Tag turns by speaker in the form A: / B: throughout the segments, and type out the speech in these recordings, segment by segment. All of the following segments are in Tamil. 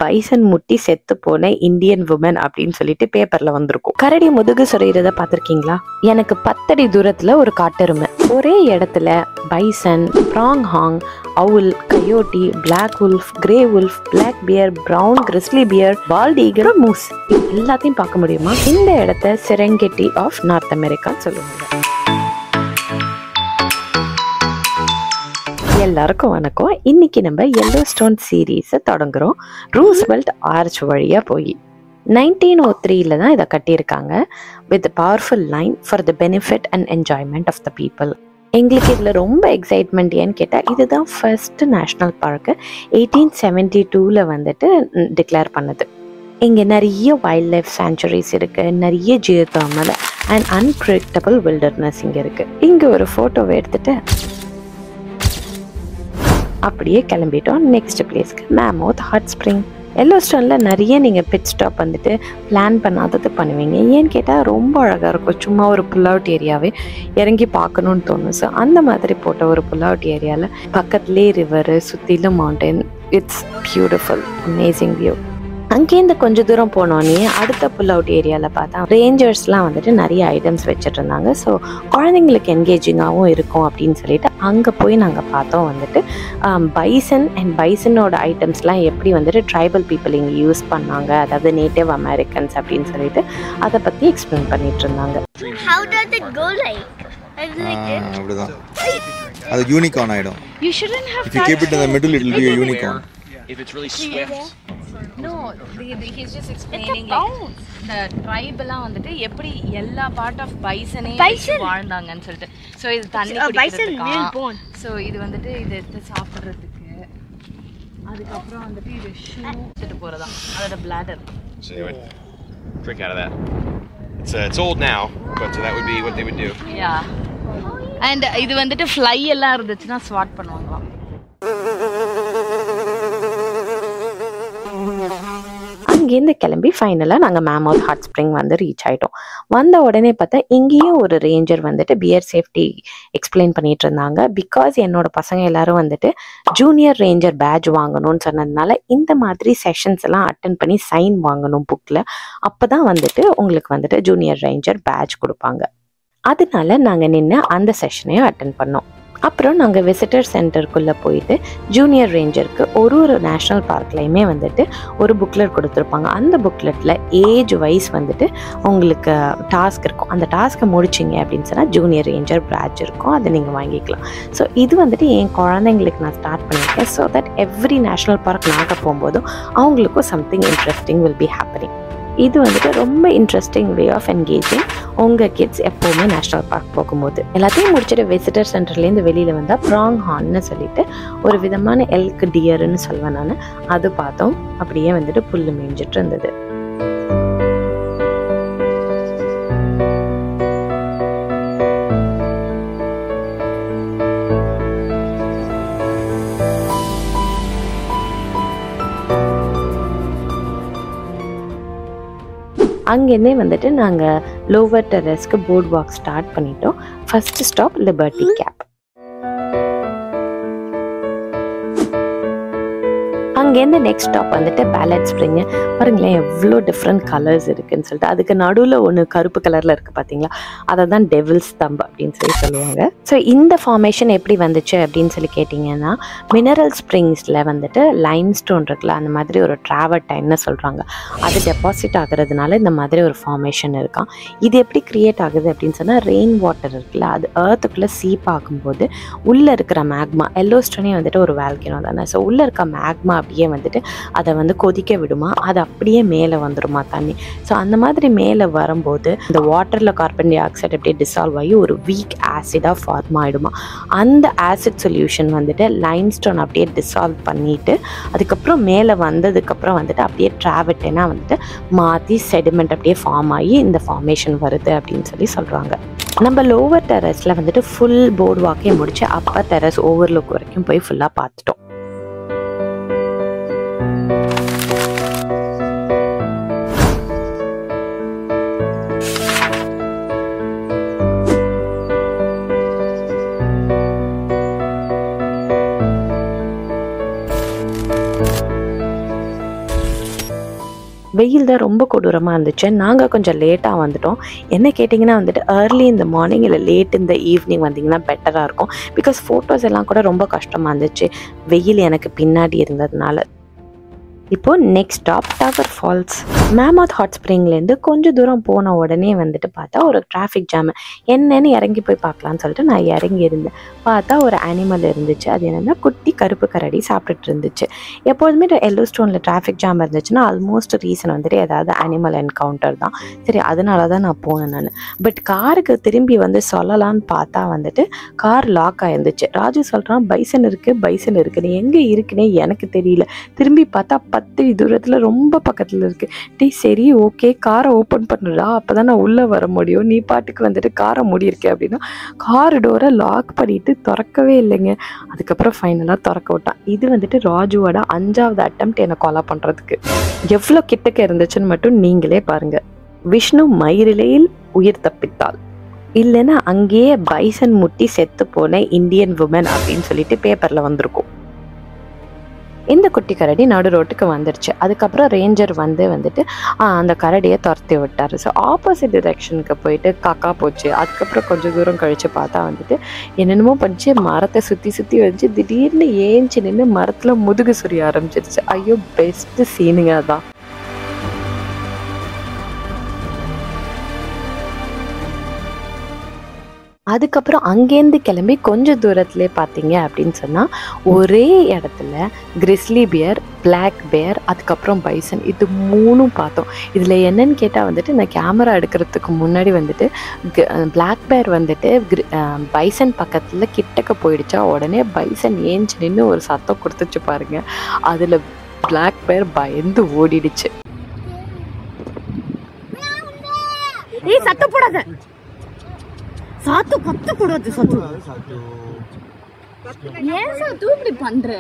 A: பைசன் முட்டி செத்து போன இந்தியன் உமன் அப்படின்னு சொல்லிட்டு பேப்பர்ல வந்திருக்கும். கரடி முதுகு சொறியறத பாத்திருக்கீங்களா? எனக்கு 10 அடி தூரத்துல ஒரு காட்டெருமை ஒரே இடத்துல bison, pronghorn, owl, coyote, black wolf, grey wolf, black bear, brown grizzly bear, bald eagle, moose எல்லாத்தையும் பார்க்க முடியுமா? இந்த இடத்த செரெங்கெட்டி ஆஃப் நார்த் அமெரிக்கான்னு சொல்லுவாங்க. எல்லாருக்கும் வணக்கம். இன்னைக்கு நம்ம எல்லோஸ்டோன் சீரீஸை தொடங்குறோம். ரூஸ்வெல்ட் ஆர்ச் வழியா போய் 1903 தான் இதை கட்டியிருக்காங்க. With powerful line for the benefit and enjoyment of the people. எங்களுக்கு இதில் ரொம்ப எக்ஸைட்மெண்ட் ஏன்னு கேட்டால், இதுதான் ஃபர்ஸ்ட் நேஷ்னல் பார்க்கு 1872 வந்துட்டு டிக்ளேர் பண்ணது. இங்கே நிறைய வைல்ட் லைஃப் சாங்சுரிஸ் இருக்குது, நிறைய ஜியோதர்மல் அண்ட் அன்பிரடிக்டபிள் வில்டர்னஸ் இங்கே இருக்குது. இங்கே ஒரு ஃபோட்டோவை எடுத்துட்டு அப்படியே கிளம்பிட்டோம் நெக்ஸ்ட் பிளேஸ்க்கு, மேமோத் ஹாட் ஸ்ப்ரிங். எல்லோஸ்டோனில் நிறைய நீங்கள் பிட் ஸ்டாப் வந்துட்டு பிளான் பண்ணாதது பண்ணுவீங்க. ஏன்னு கேட்டால் ரொம்ப அழகாக இருக்கும். சும்மா ஒரு புல் அவுட் ஏரியாவே இறங்கி பார்க்கணுன்னு தோணும். ஸோ அந்த மாதிரி போட்ட ஒரு புல் அவுட் ஏரியாவில் பக்கத்துலேயே ரிவரு, சுற்றிலும் mountain. It's beautiful, amazing view. அங்கேருந்து கொஞ்சம் தூரம் போனோன்னே அடுத்த புல் அவுட் ஏரியாவில் பார்த்தா ரேஞ்சர்ஸ்லாம் வந்துட்டு நிறைய ஐட்டம்ஸ் வச்சுட்டு இருந்தாங்க. ஸோ குழந்தைங்களுக்கு என்கேஜிங்காகவும் இருக்கும் அப்படின்னு சொல்லிட்டு அங்கே போய் நாங்கள் பார்த்தோம் வந்துட்டு பைசன் அண்ட் பைசனோட ஐட்டம்ஸ்லாம் எப்படி வந்துட்டு ட்ரைபல் பீப்புள் இங்கே யூஸ் பண்ணாங்க, அதாவது நேட்டிவ் அமெரிக்கன்ஸ் அப்படின்னு சொல்லிட்டு அதை பற்றி எக்ஸ்பிளைன் பண்ணிட்டு இருந்தாங்க.
B: அப்படிதான் அது யூனிகார்ன் ஆயிடும். You shouldn't have. If you keep it in the middle, it will be a unicorn.
C: If it's really swift.
D: No, he's just explaining like the tribe எல்லாம் வந்துட்டு எப்படி எல்லா பார்ட் ஆஃப் பைசனே வாழ்ந்தாங்கன்னு சொல்லிட்டு. ஸோ இது தண்ணி குடிக்கிறதுக்கு, ஸோ இது வந்துட்டு இதை எடுத்து சாப்பிட்றதுக்கு, அதுக்கப்புறம் வந்துட்டு இது ஷூ எடுத்துட்டு போகிறதா, அதோட bladder.
C: So they would drink out of that. It's old now, but that would be what they would do.
D: Yeah. And இது வந்துட்டு ஃப்ளை எல்லாம் இருந்துச்சுன்னா ஸ்வாட் பண்ணுவாங்களாம்.
A: அங்கேருந்து கிளம்பி ஃபைனலாக நாங்கள் மேமோத் ஹாட் ஸ்ப்ரிங் வந்து ரீச் ஆகிட்டோம். வந்த உடனே பார்த்தா இங்கேயும் ஒரு ரேஞ்சர் வந்துட்டு பியர் சேஃப்டி எக்ஸ்பிளைன் பண்ணிட்டு இருந்தாங்க. பிகாஸ் என்னோட பசங்க எல்லாரும் வந்துட்டு ஜூனியர் ரேஞ்சர் பேட்ச் வாங்கணும்னு சொன்னதுனால இந்த மாதிரி செஷன்ஸ் எல்லாம் அட்டன் பண்ணி சைன் வாங்கணும் புக்கில். அப்போ தான் வந்துட்டு உங்களுக்கு வந்துட்டு ஜூனியர் ரேஞ்சர் பேட்ச் கொடுப்பாங்க. அதனால நாங்கள் நின்று அந்த செஷனையும் அட்டன் பண்ணோம். அப்புறம் நாங்கள் விசிட்டர் சென்டருக்குள்ளே போயிட்டு ஜூனியர் ரேஞ்சருக்கு ஒரு நேஷ்னல் பார்க்லையுமே வந்துட்டு ஒரு புக்லெட் கொடுத்துருப்பாங்க. அந்த புக்லெட்டில் ஏஜ் வைஸ் வந்துட்டு உங்களுக்கு டாஸ்க் இருக்கும். அந்த டாஸ்க்கை முடிச்சிங்க அப்படின்னு சொன்னால் ஜூனியர் ரேஞ்சர் பேட்ச் இருக்கும், அதை நீங்கள் வாங்கிக்கலாம். ஸோ இது வந்துட்டு என் குழந்தைங்களுக்கு நான் ஸ்டார்ட் பண்ணியிருக்கேன். So that every national park நாங்கள் போகும்போதும் அவங்களுக்கும் something interesting will be happening. இது வந்துட்டு ரொம்ப இன்ட்ரெஸ்டிங் வே ஆஃப் என்கேஜிங் உங்கள் கிட்ஸ் எப்போவுமே நேஷ்னல் பார்க் போகும்போது. எல்லாத்தையும் முடிச்சுட்டு விசிட்டர் சென்டர்லேருந்து வெளியில் வந்தால் ப்ராங் ஹார்ன்னு சொல்லிட்டு ஒரு விதமான எல்க் டியர்ன்னு சொல்வேன் நான். அது பார்த்தோம். அப்படியே வந்துட்டு புல் மேய்ஞ்சிட்டு இருந்தது. அங்கேருந்தே வந்துட்டு நாங்கள் லோவர் டெரஸ்க்கு போர்ட் வாக் ஸ்டார்ட் பண்ணிட்டோம். First stop Liberty Cap. அங்கேருந்து நெக்ஸ்ட் ஸ்டாப் வந்துட்டு பேலட் ஸ்ப்ரிங்கு. பாருங்களேன் எவ்வளோ டிஃப்ரெண்ட் கலர்ஸ் இருக்குதுன்னு சொல்லிட்டு. அதுக்கு நடுவில் ஒன்று கருப்பு கலரில் இருக்குது பார்த்தீங்களா, அதை தான் டெவில்ஸ் தம்ப் அப்படின்னு சொல்லி சொல்லுவாங்க. ஸோ இந்த ஃபார்மேஷன் எப்படி வந்துச்சு அப்படின்னு சொல்லி கேட்டிங்கன்னா, மினரல் ஸ்ப்ரிங்ஸில் வந்துட்டு லைம் ஸ்டோன் இருக்குல்ல, அந்த மாதிரி ஒரு ட்ராவர்டைன்னு சொல்கிறாங்க, அது டெபாசிட் ஆகுறதுனால இந்த மாதிரி ஒரு ஃபார்மேஷன் இருக்கான். இது எப்படி க்ரியேட் ஆகுது அப்படின்னு சொன்னால், ரெயின் வாட்டர் இருக்குல்ல, அது ஏர்த்துக்குள்ளே சீப் ஆகும்போது உள்ளே இருக்கிற மேக்மா, எல்லோஸ்டோனே வந்துட்டு ஒரு வால்கனோ தானே, ஸோ உள்ளே இருக்க மேக்மா அப்படியே வந்துட்டு அதை வந்து கொதிக்க விடுமா, அது அப்படியே மேலே வந்துடுமா தண்ணி. ஸோ அந்த மாதிரி மேலே வரும்போது இந்த வாட்டரில் கார்பன் டை ஆக்சைடு அப்படியே டிசால்வ் ஆகி ஒரு வீக் ஆசிடாக ஃபார்ம் ஆகிடுமா. அந்த ஆசிட் சொல்யூஷன் வந்துட்டு லைம்ஸ்டோன் அப்படியே டிசால்வ் பண்ணிவிட்டு அதுக்கப்புறம் மேலே வந்ததுக்கப்புறம் வந்துட்டு அப்படியே ட்ராவர்டைனா வந்துட்டு மாற்றி செடிமெண்ட் அப்படியே ஃபார்ம் ஆகி இந்த ஃபார்மேஷன் வருது அப்படின்னு சொல்லி சொல்கிறாங்க. நம்ம லோவர் டெரஸில் வந்துட்டு ஃபுல் போர்ட் வாக்கே முடிச்சு அப்பர் டெரஸ் ஓவர்லுக் வரைக்கும் போய் ஃபுல்லாக பார்த்துட்டோம். வெயில் தான் ரொம்ப கொடூரமாக இருந்துச்சு. நாங்கள் கொஞ்சம் லேட்டாக வந்துட்டோம். என்ன கேட்டிங்கன்னா வந்துட்டு ஏர்லி இந்த மார்னிங் இல்லை லேட் இந்த ஈவினிங் வந்தீங்கன்னா பெட்டராக இருக்கும். பிகாஸ் ஃபோட்டோஸ் எல்லாம் கூட ரொம்ப கஷ்டமாக இருந்துச்சு வெயில் எனக்கு பின்னாடி இருந்ததுனால. இப்போது next stop Tower Falls. Mammoth Hot ஸ்ப்ரிங்லேருந்து கொஞ்சம் தூரம் போன உடனே வந்துட்டு பார்த்தா ஒரு டிராஃபிக் ஜாமு. என்னன்னு இறங்கி போய் பார்க்கலான்னு சொல்லிட்டு நான் இறங்கி இருந்தேன். பார்த்தா ஒரு அனிமல் இருந்துச்சு. அது என்னென்னா குட்டி கருப்பு கரடி சாப்பிட்டுட்டு இருந்துச்சு. எப்போதுமே எல்லோ ஸ்டோனில் டிராஃபிக் ஜாம் இருந்துச்சுன்னா ஆல்மோஸ்ட் ரீசன் வந்துட்டு ஏதாவது அனிமல் என்கவுண்டர் தான். சரி, அதனால தான் நான் போனேன் நான். பட் காருக்கு திரும்பி வந்து சொல்லலான்னு பார்த்தா வந்துட்டு கார் லாக் ஆயிருந்துச்சு. ராஜு சொல்கிறான் பைசன் இருக்குது நீ எங்கே இருக்குன்னே எனக்கு தெரியல. திரும்பி பார்த்தா 10 தூரத்தில் ரொம்ப பக்கத்தில் இருக்குது. டே சரி ஓகே காரை ஓப்பன் பண்ணுறா, அப்போ தான் நான் உள்ளே வர முடியும். நீ பாட்டுக்கு வந்துட்டு காரை மூடியிருக்கேன் அப்படின்னா கார் டோரை லாக் பண்ணிட்டு திறக்கவே இல்லைங்க. அதுக்கப்புறம் ஃபைனலாக திறக்க விட்டான். இது வந்துட்டு ராஜுவோட 5வது அட்டெம்ப்ட் என்னை கொலை பண்ணுறதுக்கு. எவ்வளோ கிட்டக்க இருந்துச்சுன்னு மட்டும் நீங்களே பாருங்கள். விஷ்ணு மயிரிலையில் உயிர் தப்பித்தாள், இல்லைன்னா அங்கேயே பைசன் முட்டி செத்து போன இந்தியன் உமன் அப்படின்னு சொல்லிட்டு பேப்பரில் வந்திருக்கும். இந்த குட்டி கரடி நடு ரோட்டுக்கு வந்துருச்சு. அதுக்கப்புறம் ரேஞ்சர் வந்துட்டு அந்த கரடியை துரத்தி விட்டார். ஸோ ஆப்போசிட் டிரெக்ஷனுக்கு போயிட்டு காக்கா போச்சு. அதுக்கப்புறம் கொஞ்சம் தூரம் கழித்து பார்த்தா வந்துட்டு என்னென்னமோ பண்ணிச்சு. மரத்தை சுற்றி வச்சு திடீர்னு ஏஞ்சி நின்று மரத்தில் முதுகு சுரிய ஆரம்பிச்சிருச்சு. ஐயோ பெஸ்ட்டு சீனுங்க அதான். அதுக்கப்புறம் அங்கேருந்து கிளம்பி கொஞ்சம் தூரத்துலேயே பார்த்தீங்க அப்படின்னு சொன்னால் ஒரே இடத்துல கிரிஸ்லி பியர், பிளாக் பேர், அதுக்கப்புறம் பைசன், இது 3 பார்த்தோம். இதில் என்னன்னு கேட்டால் வந்துட்டு நான் கேமரா எடுக்கிறதுக்கு முன்னாடி வந்துட்டு பிளாக் பேர் வந்துட்டு பைசன் பக்கத்தில் கிட்டக்க போயிடுச்சா. உடனே பைசன் ஏஞ்சி நின்று ஒரு சத்தம் கொடுத்துச்சு பாருங்க. அதில் பிளாக் பேர் பயந்து ஓடிடுச்சு.
E: சத்தம் போடாத, சாத்து கத்த கூடாது. சாத்து ஏன் சாத்து இப்படி பண்ற?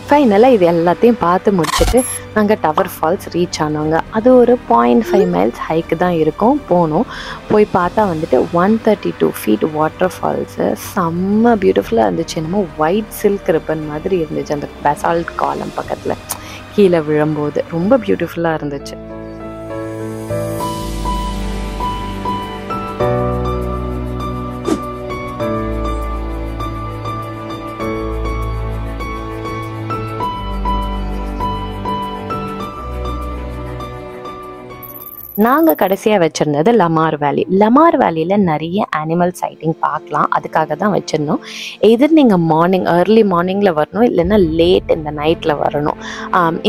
A: ஃபைனலாக இது எல்லாத்தையும் பார்த்து முடிச்சுட்டு நாங்கள் டவர் ஃபால்ஸ் ரீச் ஆனோங்க. அது ஒரு 0.5 மைல்ஸ் ஹைக்கு தான் இருக்கும். போய் பார்த்தா வந்துட்டு 132 ஃபீட் வாட்டர் ஃபால்ஸு செம்ம பியூட்டிஃபுல்லாக இருந்துச்சு. என்னமோ ஒயிட் சில்க் ரிப்பன் மாதிரி இருந்துச்சு. அந்த பெசால்ட் காலம் பக்கத்தில் கீழே விழும்போது ரொம்ப பியூட்டிஃபுல்லாக இருந்துச்சு. நாங்கள் கடைசியாக வச்சுருந்தது லமார் வேலி. லமார் வேலியில் நிறைய அனிமல் சைட்டிங் பார்க்கலாம். அதுக்காக தான் வச்சுருந்தோம். எதிர் நீங்கள் ஏர்லி மார்னிங்கில் வரணும், இல்லைன்னா லேட் இந்த நைட்டில் வரணும்.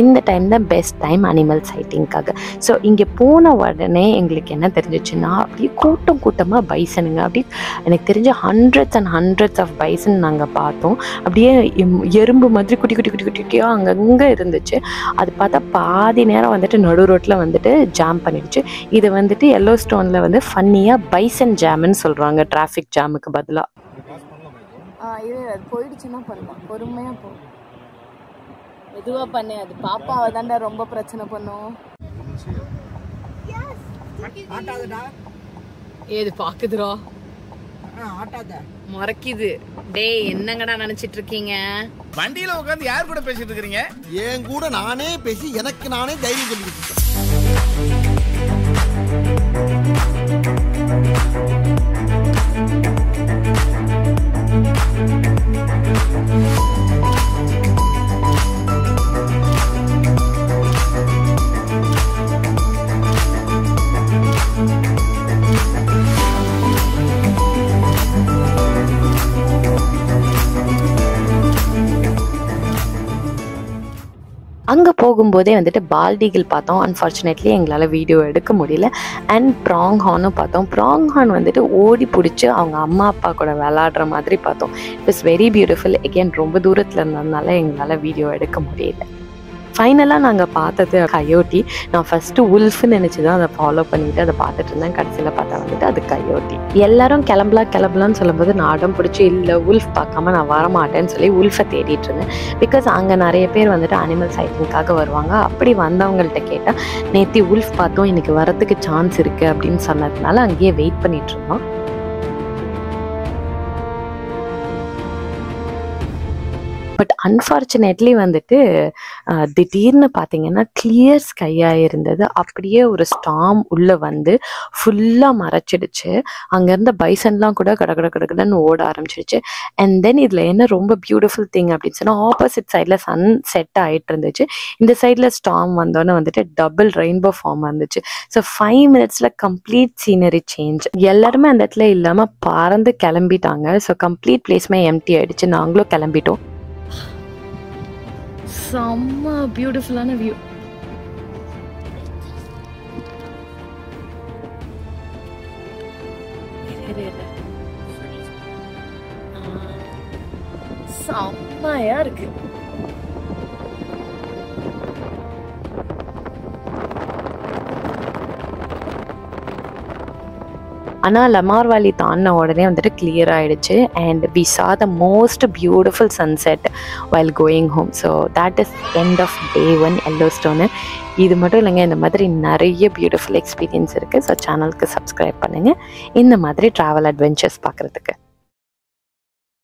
A: இந்த டைம் தான் பெஸ்ட் டைம் அனிமல் சைட்டிங்காக. ஸோ இங்கே போன உடனே எங்களுக்கு என்ன தெரிஞ்சிச்சுன்னா அப்படியே கூட்டமாக பைசனுங்க. அப்படியே எனக்கு தெரிஞ்ச hundreds and hundreds of bison நாங்கள் பார்த்தோம். அப்படியே எறும்பு மாதிரி குட்டியாக அங்கங்கே இருந்துச்சு. அது பார்த்தா பாதி நேரம் வந்துட்டு நடு ரோட்டில் வந்துட்டு ஜாம் பண்ணிடுச்சு. இது வந்துட்டு எல்லோ ஸ்டோன்ல வந்து ஃபன்னியா பைசன் ஜாம்னு சொல்றாங்க டிராஃபிக் ஜாமுக்கு பதிலா.
D: இது போயிடுச்சுன்னா பண்ணலாம், பொறுமையா போ, மெதுவா பண்ணு. அது பாப்பாவை தாண்டா ரொம்ப பிரச்சனை பண்ணும். ஏது பாக்குதுரோ மறக்குது. டேய் என்னங்கடா நினைச்சிட்டு இருக்கீங்க?
F: வண்டியில உட்கார்ந்து யார் கூட பேசிட்டு இருக்கீங்க?
G: என் கூட நானே பேசி எனக்கு நானே தைரியம் சொல்லிக்கிட்டு.
A: அங்கே போகும்போதே வந்துட்டு பால்டிகில் பார்த்தோம். அன்ஃபார்ச்சுனேட்லி எங்களால் வீடியோ எடுக்க முடியல. அண்ட் ப்ராங் ஹார்னும் பார்த்தோம். ப்ராங் ஹார்ன் வந்துட்டு ஓடி பிடிச்சி அவங்க அம்மா அப்பா கூட விளாடுற மாதிரி பார்த்தோம். It is very beautiful. Again ரொம்ப தூரத்தில் இருந்ததுனால எங்களால் வீடியோ எடுக்க முடியல. ஃபைனலாக நாங்கள் பார்த்தது கயோட்டி. நான் ஃபஸ்ட்டு உல்ஃப்னு நினச்சி தான் அதை ஃபாலோ பண்ணிவிட்டு அதை பார்த்துட்டு இருந்தேன். கடைசியில் பார்த்தா வந்துட்டு அது கயோட்டி. எல்லாரும் கிளம்பலான்னு சொல்லும்போது நான் அடம் பிடிச்சி இல்லை உல்ஃப் பார்க்காம நான் வரமாட்டேன்னு சொல்லி உல்ஃபை தேடிட்டு இருந்தேன். பிகாஸ் அங்கே நிறைய பேர் வந்துட்டு அனிமல் சைட்டிங்காக வருவாங்க. அப்படி வந்தவங்கள்ட்ட கேட்டால் நேற்று உல்ஃப் பார்த்தோம், எனக்கு வரத்துக்கு சான்ஸ் இருக்குது அப்படின்னு சொன்னதுனால அங்கேயே வெயிட் பண்ணிட்டு இருந்தோம். பட் அன்ஃபார்ச்சுனேட்லி வந்துட்டு திடீர்னு பார்த்தீங்கன்னா கிளியர் ஸ்கையாக இருந்தது. அப்படியே ஒரு ஸ்டார்ம் உள்ளே வந்து ஃபுல்லாக மறைச்சிடுச்சு. அங்கேருந்த பைசன்லாம் கூட கடன்னு ஓட ஆரம்பிச்சிடுச்சு. அண்ட் தென் இதில் என்ன ரொம்ப பியூட்டிஃபுல் திங் அப்படின்னு சொன்னால், ஆப்போசிட் சைடில் சன் செட் ஆகிட்டு இருந்துச்சு. இந்த சைடில் ஸ்டார்ம் வந்தோன்னே வந்துட்டு டபுள் ரெயின்போ ஃபார்ம் வந்துச்சு. ஸோ 5 minutesல கம்ப்ளீட் சீனரி சேஞ்ச். எல்லாருமே அந்த இடத்துல இல்லாமல் பறந்து கிளம்பிட்டாங்க. ஸோ கம்ப்ளீட் பிளேஸ்மே எம்டி ஆயிடுச்சு. நாங்களும் கிளம்பிட்டோம். செம்ம பியூட்டிஃபுல்லான வியூ. செம்மையா இருக்கு. ஆனால் லமார் வேலி தாண்டின உடனே வந்துட்டு கிளியர் ஆகிடுச்சு. And we saw the most beautiful sunset while going home. So that is end of day 1 Yellowstone. இது மட்டும் இல்லைங்க, இந்த மாதிரி நிறைய பியூட்டிஃபுல் எக்ஸ்பீரியன்ஸ் இருக்குது. ஸோ சேனலுக்கு சப்ஸ்கிரைப் பண்ணுங்கள் இந்த மாதிரி ட்ராவல் அட்வென்ச்சர்ஸ் பார்க்குறதுக்கு.